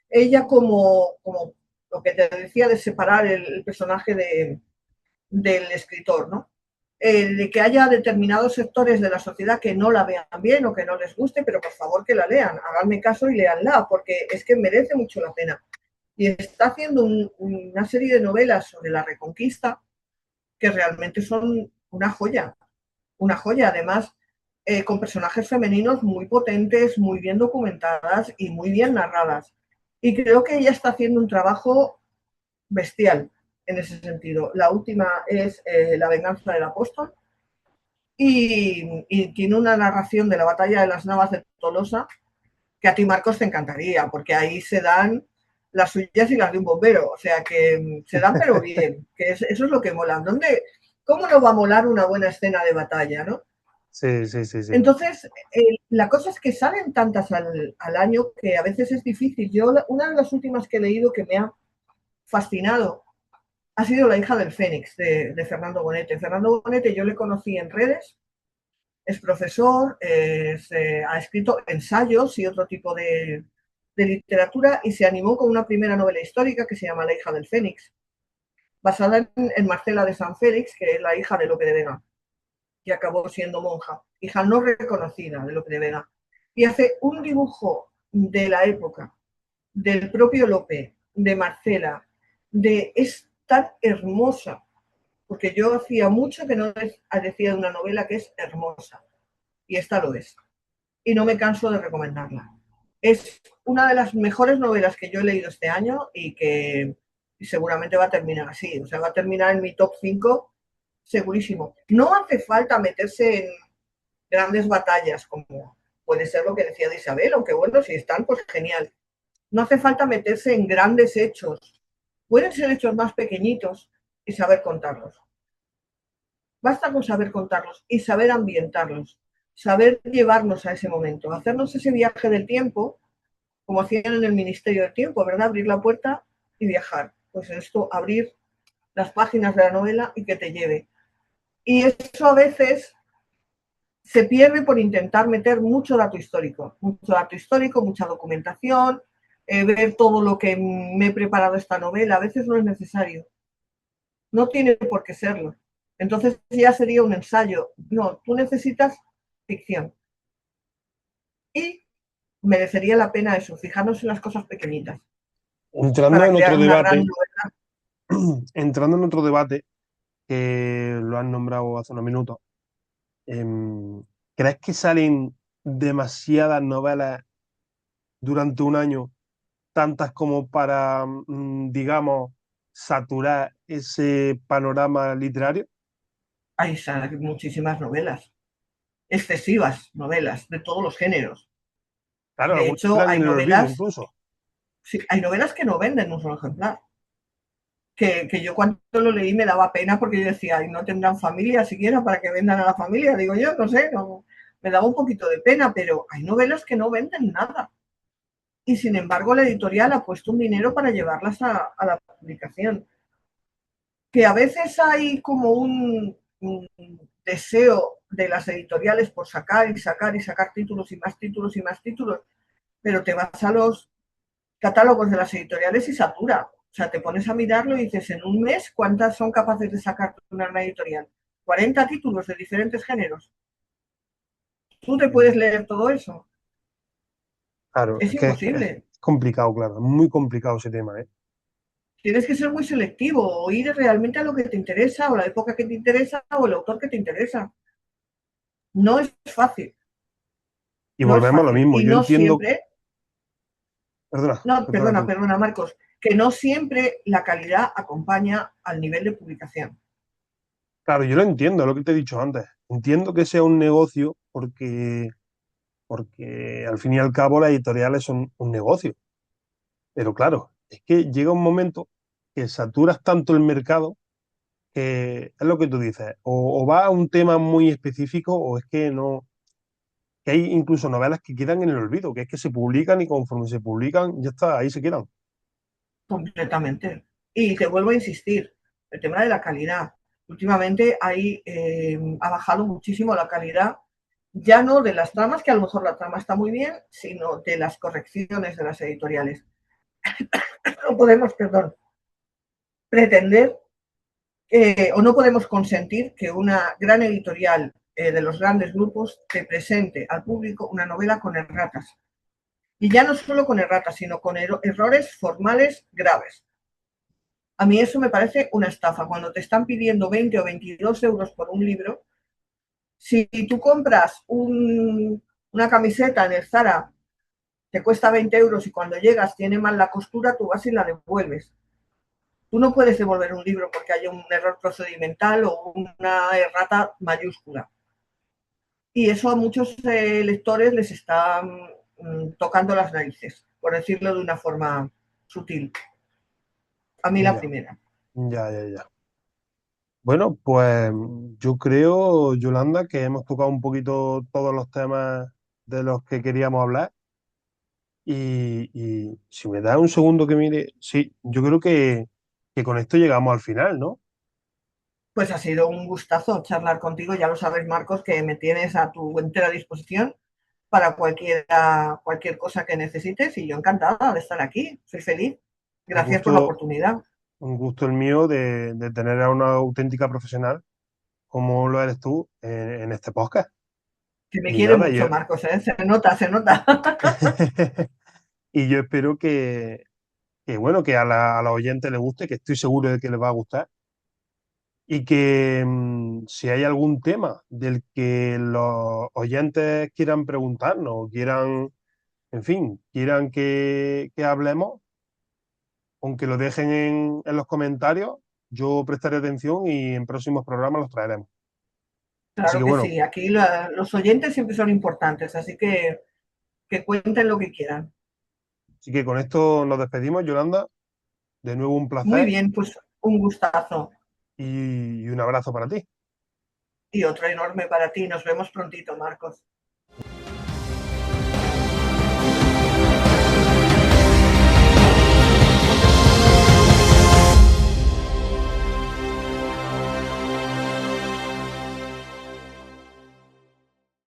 ella como lo que te decía de separar el personaje del escritor, ¿no? de que haya determinados sectores de la sociedad que no la vean bien o que no les guste, pero por favor que la lean, háganme caso y léanla, porque es que merece mucho la pena. Y está haciendo una serie de novelas sobre la Reconquista que realmente son una joya, además, con personajes femeninos muy potentes, muy bien documentadas y muy bien narradas. Y creo que ella está haciendo un trabajo bestial en ese sentido. La última es La venganza del apóstol y tiene una narración de la batalla de las Navas de Tolosa que a ti, Marcos, te encantaría, porque ahí se dan las suyas y las de un bombero, o sea que se dan pero bien, que eso es lo que mola. ¿Cómo no va a molar una buena escena de batalla, no? Sí, sí, sí, sí. Entonces, la cosa es que salen tantas al año que a veces es difícil. Una de las últimas que he leído que me ha fascinado ha sido La hija del Fénix, de Fernando Bonete. Fernando Bonete yo le conocí en redes, es profesor, ha escrito ensayos y otro tipo de literatura y se animó con una primera novela histórica que se llama La hija del Fénix, basada en Marcela de San Félix, que es la hija de Lope de Vega, que acabó siendo monja, hija no reconocida de Lope de Vega. Y hace un dibujo de la época, del propio Lope, de Marcela, es tan hermosa, porque yo hacía mucho que no decía de una novela que es hermosa, y esta lo es. Y no me canso de recomendarla. Es una de las mejores novelas que yo he leído este año y que seguramente va a terminar así. O sea, va a terminar en mi top 5 segurísimo. No hace falta meterse en grandes batallas, como puede ser lo que decía de Isabel, aunque bueno, si están, pues genial. No hace falta meterse en grandes hechos. Pueden ser hechos más pequeñitos y saber contarlos. Basta con saber contarlos y saber ambientarlos, saber llevarnos a ese momento, hacernos ese viaje del tiempo, como hacían en el Ministerio del Tiempo, ¿verdad? Abrir la puerta y viajar. Pues esto, abrir las páginas de la novela y que te lleve. Y eso a veces se pierde por intentar meter mucho dato histórico, mucha documentación, ver todo lo que me he preparado esta novela. A veces no es necesario. No tiene por qué serlo. Entonces ya sería un ensayo. No, tú necesitas ficción. Y merecería la pena eso, fijarnos en las cosas pequeñitas Entrando para en otro crear una gran debate, novela. entrando en otro debate que lo han nombrado hace unos minutos, ¿crees que salen demasiadas novelas durante un año, tantas como para, digamos, saturar ese panorama literario? Hay muchísimas novelas, excesivas novelas de todos los géneros. Claro, De algunas hecho, quedan en el olvido incluso. sí, hay novelas que no venden un solo ejemplar. Que yo cuando lo leí me daba pena porque yo decía, y no tendrán familia siquiera para que vendan a la familia. Digo yo, no sé, no, me daba un poquito de pena, pero hay novelas que no venden nada. Y sin embargo la editorial ha puesto un dinero para llevarlas a la publicación. Que a veces hay como un deseo de las editoriales por sacar y sacar y sacar títulos y más títulos y más títulos, pero te vas a los catálogos de las editoriales y satura. O sea, te pones a mirarlo y dices, en un mes, ¿cuántas son capaces de sacar una editorial? 40 títulos de diferentes géneros. ¿Tú te puedes leer todo eso? Claro, Es es que es imposible. complicado, claro, es muy complicado ese tema, ¿eh? Tienes que ser muy selectivo o ir realmente a lo que te interesa o la época que te interesa o el autor que te interesa. No es fácil. Y No es volvemos a lo fácil. mismo, Y yo no entiendo, siempre, perdona, no, perdona tú. perdona, Marcos, que no siempre la calidad acompaña al nivel de publicación. Claro, yo lo entiendo, lo que te he dicho antes. Entiendo que sea un negocio porque al fin y al cabo las editoriales son un negocio. Pero claro, es que llega un momento que saturas tanto el mercado que es lo que tú dices, o va a un tema muy específico o es que no, que hay incluso novelas que quedan en el olvido, que es que se publican y conforme se publican, ya está, ahí se quedan. Completamente. Y te vuelvo a insistir, el tema de la calidad. Últimamente ha bajado muchísimo la calidad, ya no de las tramas, que a lo mejor la trama está muy bien, sino de las correcciones de las editoriales. No podemos, perdón, pretender o no podemos consentir que una gran editorial de los grandes grupos te presente al público una novela con erratas. Y ya no solo con erratas, sino con errores formales graves. A mí eso me parece una estafa. Cuando te están pidiendo 20 o 22 euros por un libro, si tú compras una camiseta en el Zara, te cuesta 20 euros y cuando llegas tiene mal la costura, tú vas y la devuelves. Tú no puedes devolver un libro porque haya un error procedimental o una errata mayúscula. Y eso a muchos lectores les está tocando las narices, por decirlo de una forma sutil. A mí la primera. Ya. Bueno, pues yo creo, Yolanda, que hemos tocado un poquito todos los temas de los que queríamos hablar. Y si me das un segundo que mire, sí, yo creo que con esto llegamos al final, ¿no? Pues ha sido un gustazo charlar contigo. Ya lo sabes, Marcos, que me tienes a tu entera disposición para cualquier cosa que necesites y yo encantada de estar aquí. Soy feliz. Un Gracias por la gusto, oportunidad. un gusto el mío de tener a una auténtica profesional como lo eres tú en este podcast. Que me Y quiere nada, mucho, Marcos, ¿eh? Se nota, se nota. y yo espero que bueno, que a la oyente le guste, que estoy seguro de que les va a gustar. Y que si hay algún tema del que los oyentes quieran preguntarnos o quieran, en fin, quieran que hablemos, aunque lo dejen en los comentarios, yo prestaré atención y en próximos programas los traeremos. Así que Claro que bueno, sí. Aquí los oyentes siempre son importantes, así que cuenten lo que quieran. así que con esto nos despedimos, Yolanda. De nuevo un Muy placer bien, pues un gustazo y un abrazo para ti. y otro enorme para ti. Nos vemos prontito, Marcos.